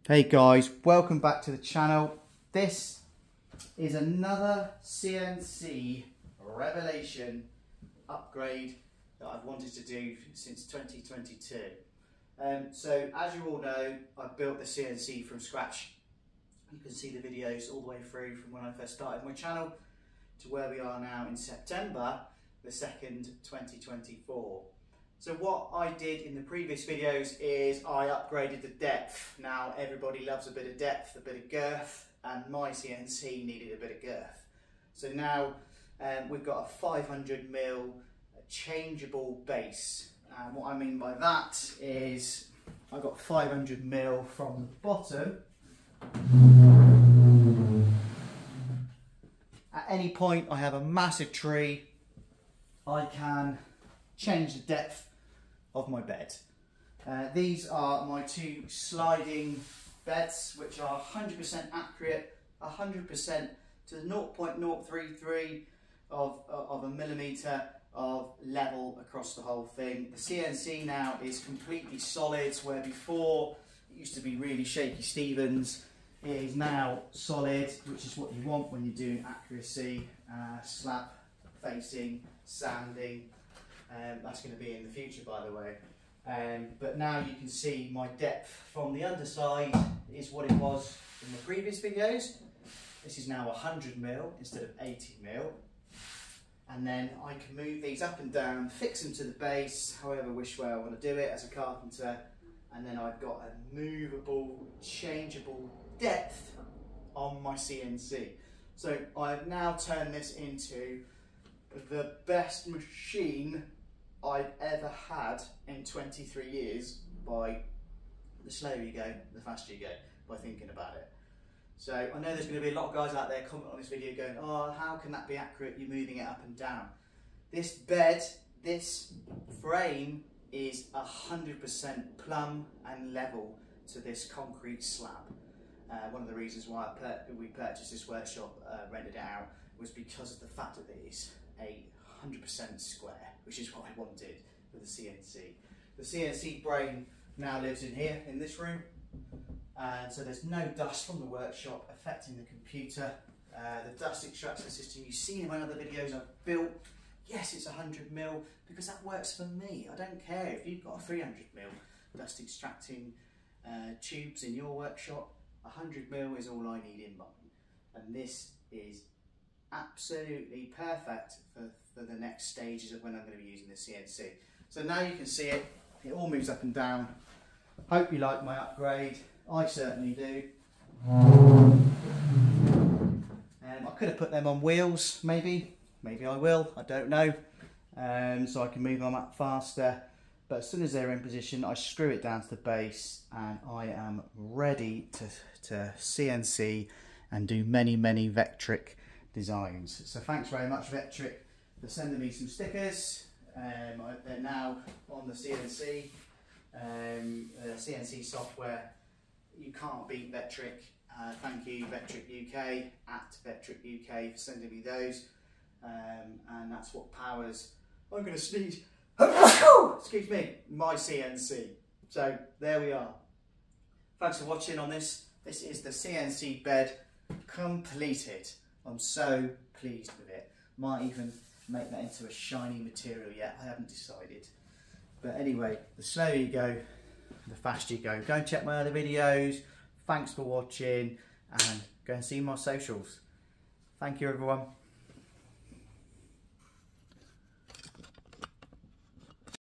Hey guys, welcome back to the channel. This is another CNC revelation upgrade that I've wanted to do since 2022. So as you all know, I've built the CNC from scratch. You can see the videos all the way through from when I first started my channel to where we are now in September the 2nd, 2024. So what I did in the previous videos is I upgraded the depth. Now everybody loves a bit of depth, a bit of girth, and my CNC needed a bit of girth. So now we've got a 500mm changeable base. And what I mean by that is I've got 500mm from the bottom. At any point I have a massive tree, I can change the depth of my bed. These are my two sliding beds, which are 100% accurate, 100% to 0.033 of a millimetre of level across the whole thing. The CNC now is completely solid, where before it used to be really shaky Stevens. It is now solid, which is what you want when you're doing accuracy, slab facing, sanding. That's going to be in the future, by the way. But now you can see my depth from the underside is what it was in the previous videos. This is now 100mm instead of 80mm. And then I can move these up and down, fix them to the base, however which way I want to do it as a carpenter. And then I've got a movable, changeable depth on my CNC. So I've now turned this into the best machine I've ever had in 23 years by the slower you go, the faster you go, by thinking about it. So I know there's going to be a lot of guys out there commenting on this video going, oh, how can that be accurate? You're moving it up and down. This bed, this frame is 100% plumb and level to this concrete slab. One of the reasons why we purchased this workshop, rented it out, was because of the fact that it is a 100% square, which is what I wanted with the CNC. The CNC brain now lives in here, in this room, and so there's no dust from the workshop affecting the computer. The dust extraction system you've seen in my other videos I've built, yes, it's 100mm because that works for me. I don't care if you've got a 300mm dust extracting tubes in your workshop. 100mm is all I need in mine, and this is absolutely perfect for the next stages of when I'm going to be using the CNC. So now you can see it, it all moves up and down. Hope you like my upgrade, I certainly do. I could have put them on wheels, maybe I will, I don't know, so I can move them up faster. But as soon as they're in position, I screw it down to the base and I am ready to CNC and do many Vectric designs. So thanks very much, Vectric, for sending me some stickers. They're now on the CNC. CNC software, you can't beat Vectric. Thank you, Vectric UK, at Vectric UK, for sending me those. And that's what powers, I'm going to sneeze, excuse me, my CNC. So there we are. Thanks for watching on this. This is the CNC bed completed. I'm so pleased with it. Might even make that into a shiny material yet, I haven't decided. But anyway, the slower you go, the faster you go. Go and check my other videos. Thanks for watching, and go and see my socials. Thank you, everyone.